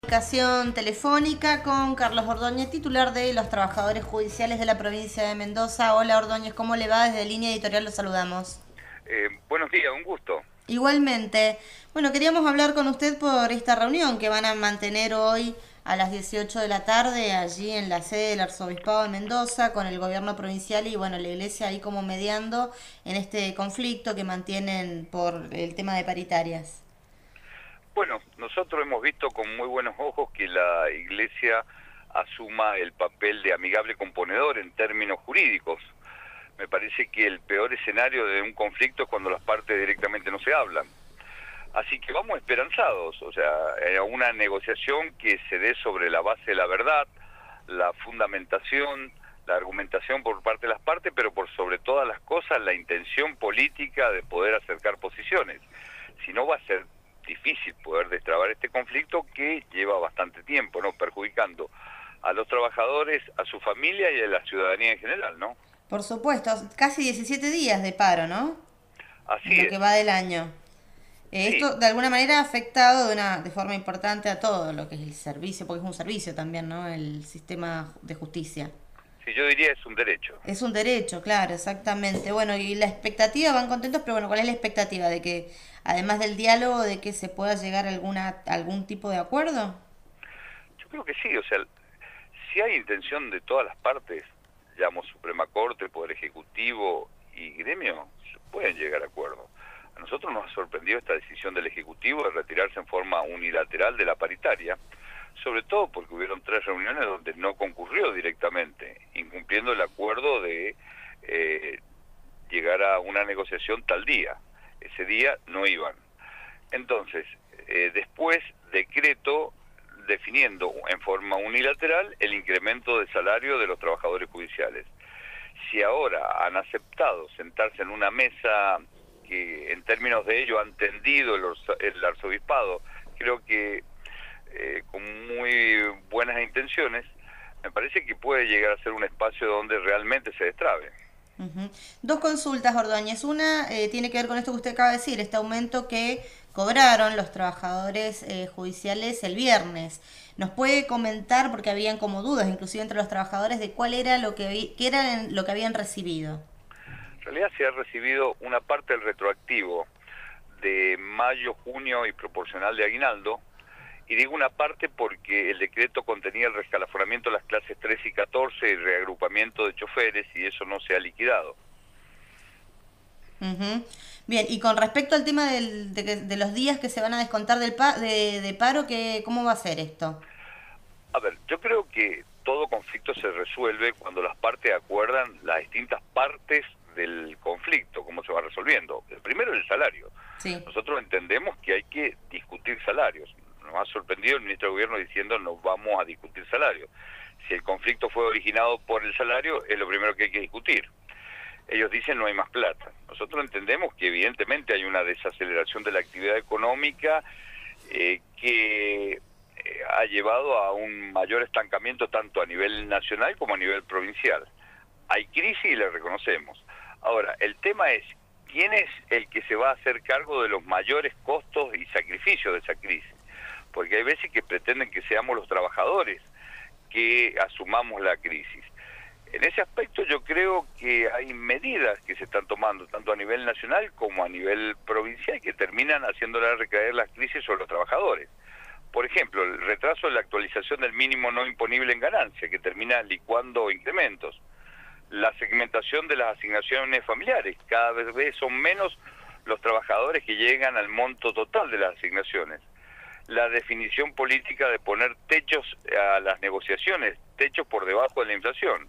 Comunicación telefónica con Carlos Ordóñez, titular de los trabajadores judiciales de la provincia de Mendoza. Hola Ordóñez, ¿cómo le va? Desde Línea Editorial lo saludamos. Buenos días, un gusto. Igualmente, bueno, queríamos hablar con usted por esta reunión que van a mantener hoy a las 18 de la tarde allí en la sede del Arzobispado de Mendoza con el gobierno provincial y bueno, la iglesia ahí como mediando en este conflicto que mantienen por el tema de paritarias. Bueno, nosotros hemos visto con muy buenos ojos que la Iglesia asuma el papel de amigable componedor en términos jurídicos. Me parece que el peor escenario de un conflicto es cuando las partes directamente no se hablan. Así que vamos esperanzados, o sea, una negociación que se dé sobre la base de la verdad, la fundamentación, la argumentación por parte de las partes, pero por sobre todas las cosas la intención política de poder acercar posiciones. Si no, va a ser difícil poder destrabar este conflicto que lleva bastante tiempo, ¿no? Perjudicando a los trabajadores, a su familia y a la ciudadanía en general, ¿no? Por supuesto, casi 17 días de paro, ¿no? En Así lo es, que va del año. sí, Esto de alguna manera ha afectado de forma importante a todo lo que es el servicio, porque es un servicio también, ¿no? El sistema de justicia. sí, yo diría es un derecho. Es un derecho, claro, exactamente. Bueno, y la expectativa, van contentos, pero bueno, ¿cuál es la expectativa? ¿De que, además del diálogo, de que se pueda llegar a algún tipo de acuerdo? Yo creo que sí, o sea, si hay intención de todas las partes, digamos Suprema Corte, Poder Ejecutivo y gremio, se pueden llegar a acuerdos. A nosotros nos ha sorprendido esta decisión del Ejecutivo de retirarse en forma unilateral de la paritaria, sobre todo porque hubieron 3 reuniones donde no concurrió directamente, incumpliendo el acuerdo de eh, llegar a una negociación tal día. Ese día no iban. Entonces, después decreto definiendo en forma unilateral el incremento de salario de los trabajadores judiciales. Si ahora han aceptado sentarse en una mesa que en términos de ello han tendido el arzobispado, creo que con muy buenas intenciones, me parece que puede llegar a ser un espacio donde realmente se destrabe. Ujú. Dos consultas, Ordóñez. Una tiene que ver con esto que usted acaba de decir, este aumento que cobraron los trabajadores judiciales el viernes. ¿Nos puede comentar, porque habían como dudas, inclusive entre los trabajadores, de cuál era qué era lo que habían recibido? En realidad se ha recibido una parte del retroactivo de mayo, junio y proporcional de aguinaldo, y digo una parte porque el decreto contenía el rescalafonamiento de las clases 3 y 14 y reagrupamiento de choferes, y eso no se ha liquidado. Ujú. Bien, y con respecto al tema de los días que se van a descontar de paro, ¿cómo va a ser esto? A ver, yo creo que todo conflicto se resuelve cuando las partes acuerdan las distintas partes del conflicto, cómo se va resolviendo. El primero es el salario. Sí. Nosotros entendemos que hay que discutir salarios. Nos ha sorprendido el ministro de Gobierno diciendo no vamos a discutir salarios. Si el conflicto fue originado por el salario, es lo primero que hay que discutir. Ellos dicen no hay más plata. Nosotros entendemos que evidentemente hay una desaceleración de la actividad económica que ha llevado a un mayor estancamiento tanto a nivel nacional como a nivel provincial. Hay crisis y le reconocemos. Ahora, el tema es, ¿quién es el que se va a hacer cargo de los mayores costos y sacrificios de esa crisis? Porque hay veces que pretenden que seamos los trabajadores que asumamos la crisis. En ese aspecto yo creo que hay medidas que se están tomando, tanto a nivel nacional como a nivel provincial, que terminan haciéndole recaer las crisis sobre los trabajadores. Por ejemplo, el retraso en la actualización del mínimo no imponible en ganancia, que termina licuando incrementos. La segmentación de las asignaciones familiares, cada vez son menos los trabajadores que llegan al monto total de las asignaciones. La definición política de poner techos a las negociaciones, techos por debajo de la inflación.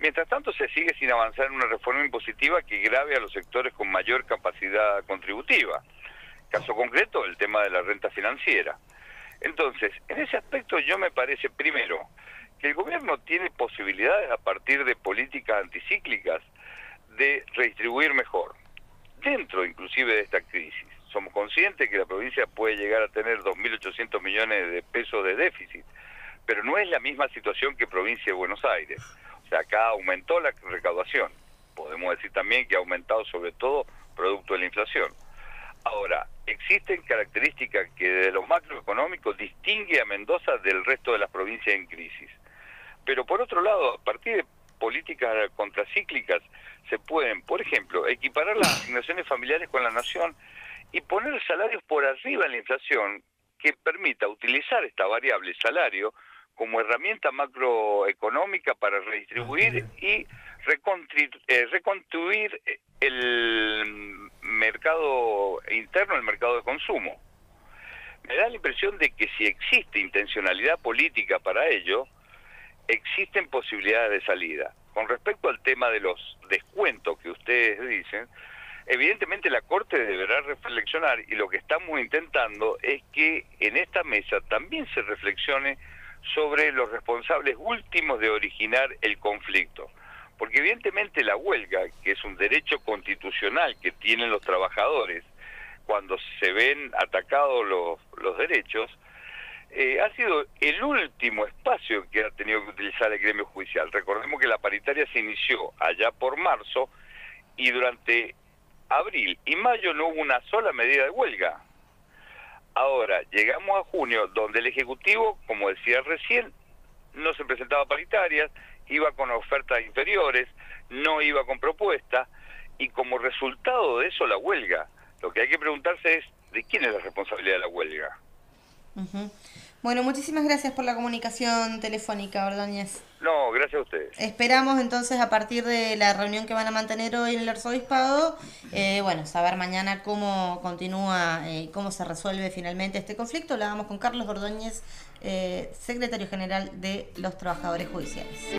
Mientras tanto, se sigue sin avanzar en una reforma impositiva que grave a los sectores con mayor capacidad contributiva. Caso concreto, el tema de la renta financiera. Entonces, en ese aspecto yo me parece, primero, que el gobierno tiene posibilidades a partir de políticas anticíclicas de redistribuir mejor, dentro inclusive de esta crisis. Somos conscientes que la provincia puede llegar a tener 2.800 millones de pesos de déficit, pero no es la misma situación que provincia de Buenos Aires. O sea, acá aumentó la recaudación. Podemos decir también que ha aumentado sobre todo producto de la inflación. Ahora, existen características que desde lo macroeconómico distingue a Mendoza del resto de las provincias en crisis. Pero por otro lado, a partir de políticas contracíclicas, se pueden, por ejemplo, equiparar las asignaciones familiares con la nación y poner salarios por arriba de la inflación que permita utilizar esta variable salario como herramienta macroeconómica para redistribuir y reconstruir el mercado interno, el mercado de consumo. Me da la impresión de que si existe intencionalidad política para ello, existen posibilidades de salida. Con respecto al tema de los descuentos que ustedes dicen, evidentemente la Corte deberá reflexionar, y lo que estamos intentando es que en esta mesa también se reflexione sobre los responsables últimos de originar el conflicto. Porque evidentemente la huelga, que es un derecho constitucional que tienen los trabajadores cuando se ven atacados los derechos, ha sido el último espacio que ha tenido que utilizar el gremio judicial. Recordemos que la paritaria se inició allá por marzo y durante abril y mayo no hubo una sola medida de huelga. Ahora, llegamos a junio, donde el Ejecutivo, como decía recién, no se presentaba paritarias, iba con ofertas inferiores, no iba con propuestas, y como resultado de eso la huelga. Lo que hay que preguntarse es, ¿de quién es la responsabilidad de la huelga? Uh-huh. Bueno, muchísimas gracias por la comunicación telefónica, Ordóñez. No, gracias a ustedes. Esperamos entonces a partir de la reunión que van a mantener hoy en el Arzobispado, saber mañana cómo continúa, cómo se resuelve finalmente este conflicto. Lo hagamos con Carlos Ordóñez, secretario general de los Trabajadores Judiciales.